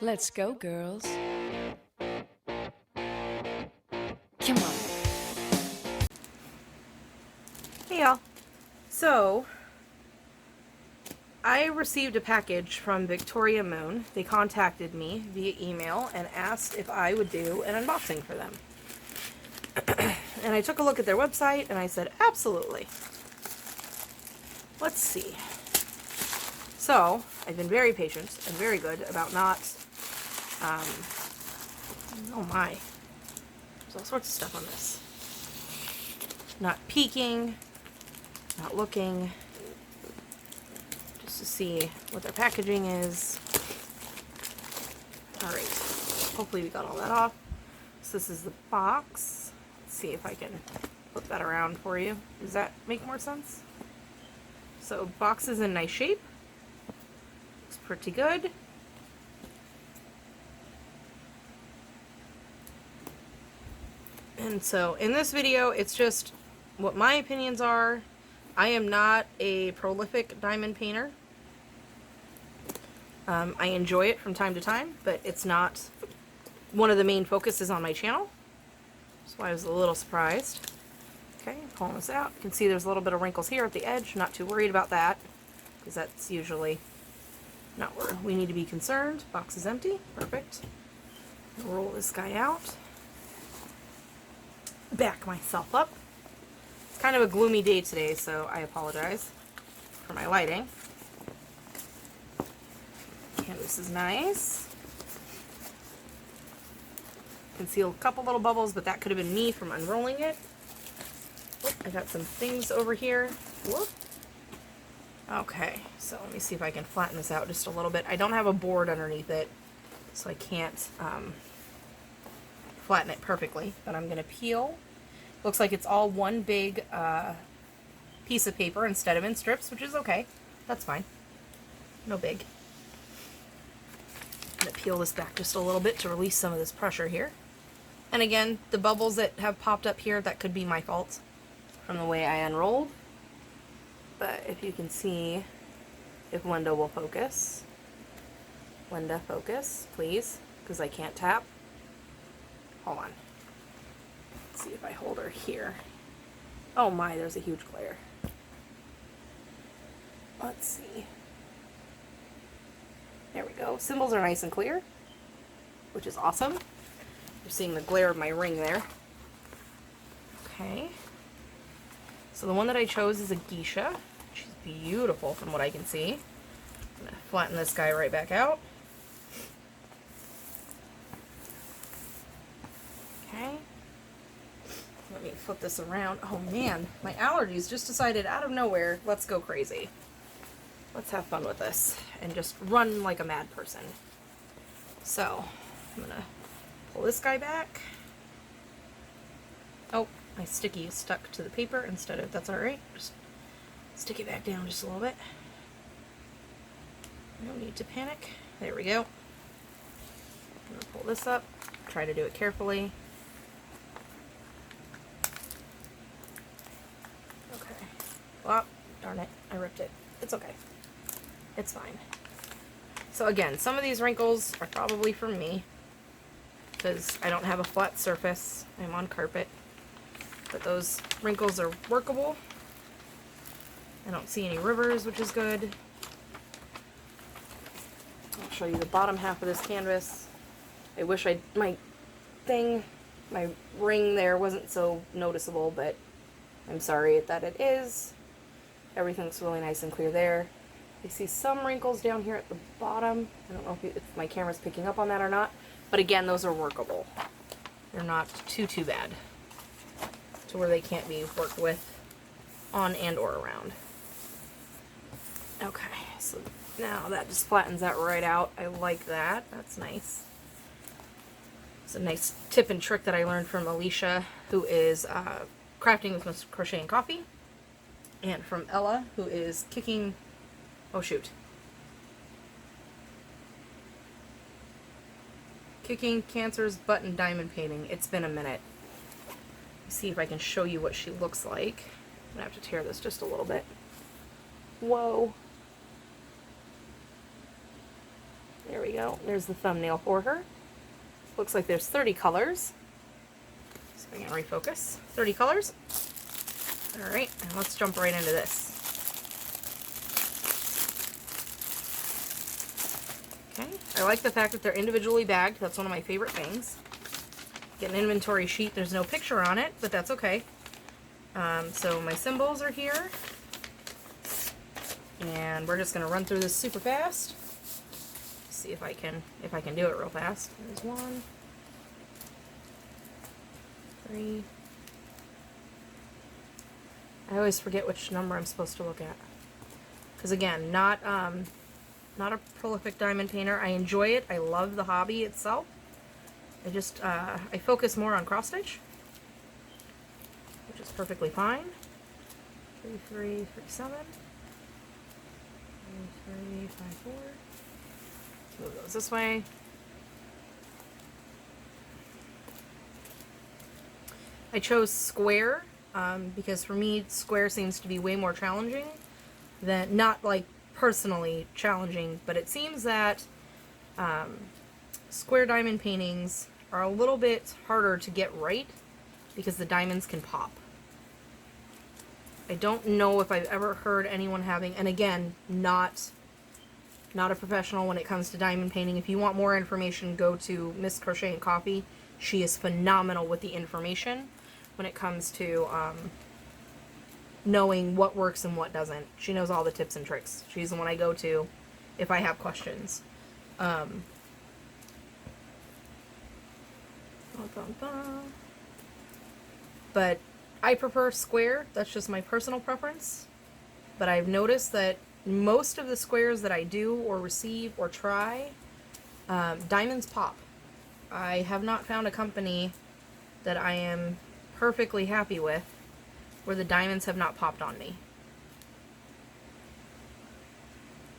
Let's go, girls. Come on. Hey y'all. So, I received a package from Victoria Moon. They contacted me via email and asked if I would do an unboxing for them. And I took a look at their website and I said, absolutely. Let's see. So, I've been very patient and very good about not, oh my, there's all sorts of stuff on this. Not peeking, not looking, just to see what their packaging is. Alright, hopefully we got all that off. So this is the box. Let's see if I can flip that around for you. Does that make more sense? So box is in nice shape. Looks pretty good. And so in this video, it's just what my opinions are. I am not a prolific diamond painter. I enjoy it from time to time, but it's not one of the main focuses on my channel. That's why I was a little surprised. Okay, pulling this out. You can see there's a little bit of wrinkles here at the edge. Not too worried about that, because that's usually not where we need to be concerned. Box is empty. Perfect. Roll this guy out. Back myself up. It's kind of a gloomy day today, so I apologize for my lighting. Canvas is nice. You can see a couple little bubbles, but that could have been me from unrolling it. Oop, I got some things over here. Whoop. Okay, so let me see if I can flatten this out just a little bit. I don't have a board underneath it, so I can't flatten it perfectly, but I'm going to peel. Looks like it's all one big piece of paper instead of in strips, which is okay. That's fine. No big. I'm going to peel this back just a little bit to release some of this pressure here. And again, the bubbles that have popped up here, that could be my fault from the way I unrolled. But if you can see, if Linda will focus. Linda, focus, please, because I can't tap. Hold on. Let's see if I hold her here. Oh my, there's a huge glare. Let's see. There we go. Symbols are nice and clear, which is awesome. You're seeing the glare of my ring there. Okay. So the one that I chose is a geisha. She's beautiful from what I can see. I'm going to flatten this guy right back out. Okay. Let me flip this around. Oh man, my allergies just decided out of nowhere, let's go crazy. Let's have fun with this and just run like a mad person. So, I'm going to pull this guy back. Oh, my sticky is stuck to the paper instead of, that's alright. Just stick it back down just a little bit. No need to panic. There we go. I'm going to pull this up. Try to do it carefully. Okay. Well, darn it. I ripped it. It's okay. It's fine. So again, some of these wrinkles are probably from me because I don't have a flat surface. I'm on carpet. But those wrinkles are workable. I don't see any rivers, which is good. I'll show you the bottom half of this canvas. I wish my ring there wasn't so noticeable, but I'm sorry that it is. Everything's really nice and clear there. You see some wrinkles down here at the bottom. I don't know if my camera's picking up on that or not, but again, those are workable. They're not too bad to where they can't be worked with on and or around. Okay, so now that just flattens that right out. I like that. That's nice. It's a nice tip and trick that I learned from Alicia, who is crafting with Miss Crochet and Coffee, and from Ella, who is kicking, oh shoot, Kicking Cancer's Butt in Diamond Painting. It's been a minute. Let me see if I can show you what she looks like. I'm gonna have to tear this just a little bit. Whoa. There we go. So there's the thumbnail for her. Looks like there's 30 colors. So I can refocus. 30 colors. All right, and let's jump right into this. Okay, I like the fact that they're individually bagged. That's one of my favorite things. Get an inventory sheet. There's no picture on it, but that's okay. So my symbols are here. And we're just gonna run through this super fast. See if I can do it real fast. There's 1, 3. I always forget which number I'm supposed to look at. Because again, not a prolific diamond painter. I enjoy it. I love the hobby itself. I just I focus more on cross stitch, which is perfectly fine. 3, 3, 3, 7. 3, 5, 4. Move those this way. I chose square because for me, square seems to be way more challenging than, not like personally challenging, but it seems that square diamond paintings are a little bit harder to get right because the diamonds can pop. I don't know if I've ever heard anyone having, and again, not a professional when it comes to diamond painting. If you want more information, go to Miss Crochet and Coffee. She is phenomenal with the information when it comes to knowing what works and what doesn't. She knows all the tips and tricks. She's the one I go to if I have questions. But I prefer square. That's just my personal preference. But I've noticed that most of the squares that I do or receive or try, diamonds pop. I have not found a company that I am perfectly happy with where the diamonds have not popped on me.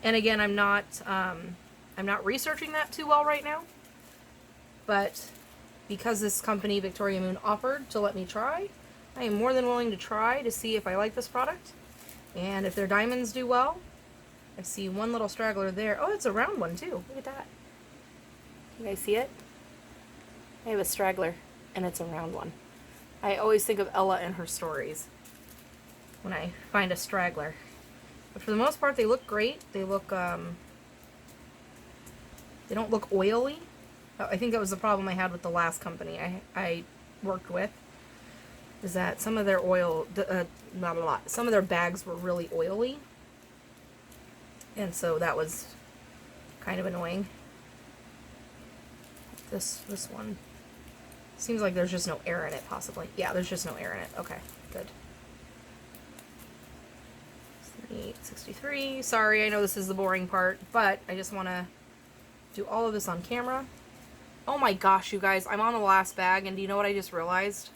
And again, I'm not researching that too well right now. But because this company, Victoria Moon, offered to let me try, I am more than willing to try to see if I like this product. And if their diamonds do well, I see one little straggler there. Oh, it's a round one too. Look at that. You guys see it? I have a straggler, and it's a round one. I always think of Ella and her stories when I find a straggler. But for the most part, they look great. They look, they don't look oily. I think that was the problem I had with the last company I worked with, is that some of their oil, some of their bags were really oily. And so that was kind of annoying. This one seems like there's just no air in it, possibly. Yeah, there's just no air in it. Okay, good. 863. Sorry, I know this is the boring part, but I just want to do all of this on camera. Oh my gosh, you guys, I'm on the last bag, and do you know what I just realized?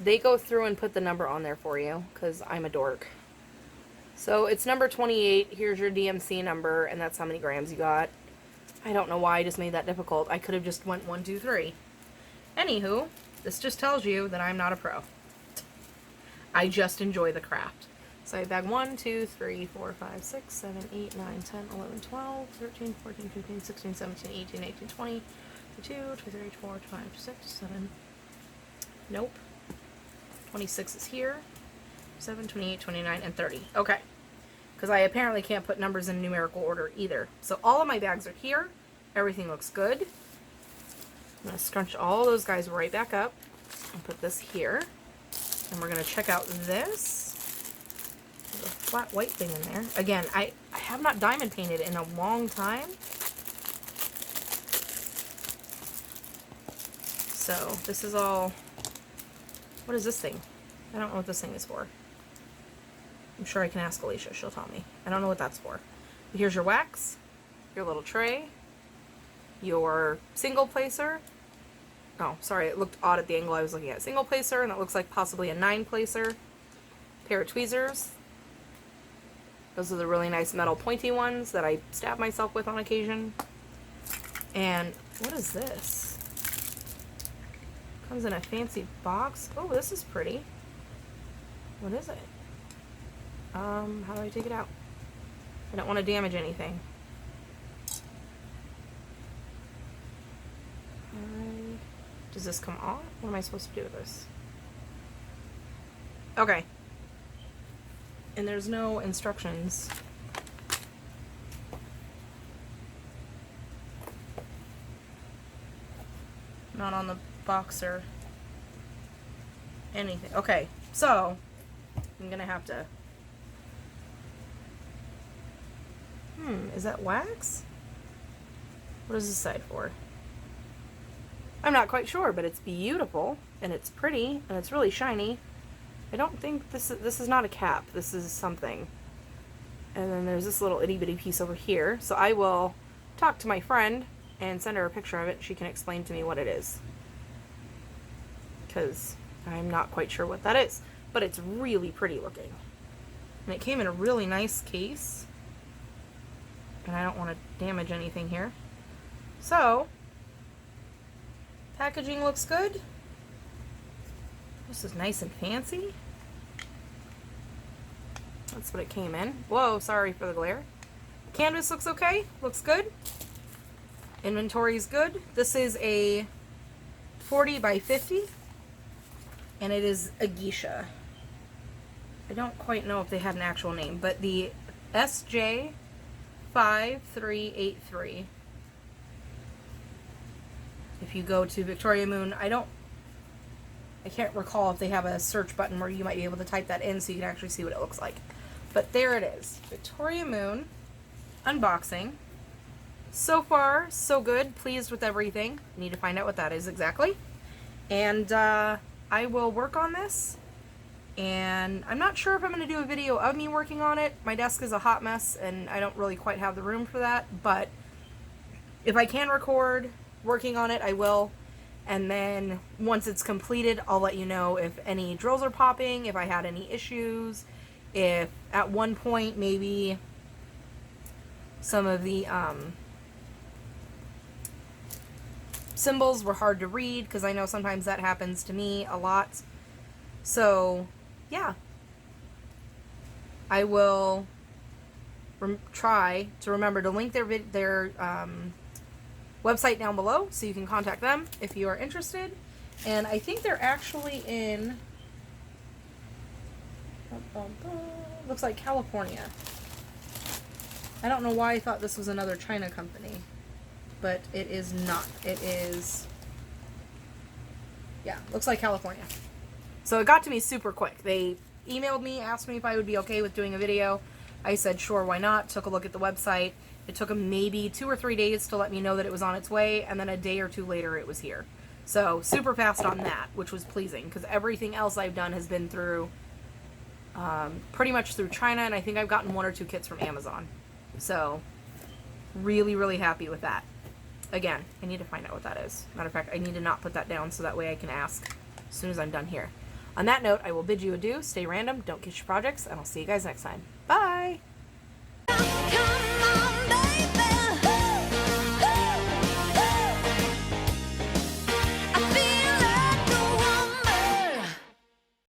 They go through and put the number on there for you, because I'm a dork. So it's number 28, here's your DMC number, and that's how many grams you got. I don't know why I just made that difficult. I could have just went 1, 2, 3. Anywho, this just tells you that I'm not a pro. I just enjoy the craft. So I have bag 1, 2, 3, 4, 5, 6, 7, 8, 9, 10, 11, 12, 13, 14, 15, 16, 17, 18, 19, 20, 22, 23, 24, 25, 26, 7. Nope. 26 is here. 7, 28, 29, and 30. Okay. Because I apparently can't put numbers in numerical order either. So all of my bags are here. Everything looks good. I'm going to scrunch all those guys right back up and put this here. And we're going to check out this. There's a flat white thing in there. Again, I have not diamond painted in a long time. So this is all... What is this thing? I don't know what this thing is for. I'm sure I can ask Alicia. She'll tell me. I don't know what that's for. But here's your wax, your little tray, your single placer. Oh, sorry, it looked odd at the angle I was looking at. Single placer, and it looks like possibly a 9 placer. Pair of tweezers. Those are the really nice metal pointy ones that I stab myself with on occasion. And what is this? Comes in a fancy box. Oh, this is pretty. What is it? How do I take it out? I don't want to damage anything. Does this come off? What am I supposed to do with this? Okay. And there's no instructions. Not on the box or anything. Okay, so I'm gonna have to. Is that wax? What is this side for? I'm not quite sure, but it's beautiful and it's pretty and it's really shiny. I don't think this is not a cap. This is something. And then there's this little itty bitty piece over here. So I will talk to my friend and send her a picture of it. She can explain to me what it is, because I'm not quite sure what that is. But it's really pretty looking. And it came in a really nice case. And I don't want to damage anything here. So, packaging looks good. This is nice and fancy. That's what it came in. Whoa, sorry for the glare. Canvas looks okay. Looks good. Inventory is good. This is a 40 by 50. And it is a geisha. I don't quite know if they had an actual name, but the SJ5383. If you go to Victoria Moon, I can't recall if they have a search button where you might be able to type that in so you can actually see what it looks like. But there it is. Victoria Moon unboxing. So far, so good. Pleased with everything. Need to find out what that is exactly. And I will work on this. And I'm not sure if I'm going to do a video of me working on it. My desk is a hot mess and I don't really quite have the room for that. But if I can record working on it, I will. And then once it's completed, I'll let you know if any drills are popping, if I had any issues, if at one point maybe some of the symbols were hard to read, because I know sometimes that happens to me a lot. So yeah, I will try to remember to link their website down below so you can contact them if you are interested. And I think they're actually in looks like California. I don't know why I thought this was another China company, but it is not. It is, yeah, looks like California. So it got to me super quick. They emailed me, asked me if I would be okay with doing a video. I said sure, why not. Took a look at the website. It took them maybe 2 or 3 days to let me know that it was on its way, and then a day or two later it was here. So super fast on that, which was pleasing, because everything else I've done has been through pretty much through China, and I think I've gotten 1 or 2 kits from Amazon. So really, really happy with that. Again, I need to find out what that is. Matter of fact, I need to not put that down so that way I can ask as soon as I'm done here. On that note, I will bid you adieu. Stay random, don't kiss your projects, and I'll see you guys next time. Bye!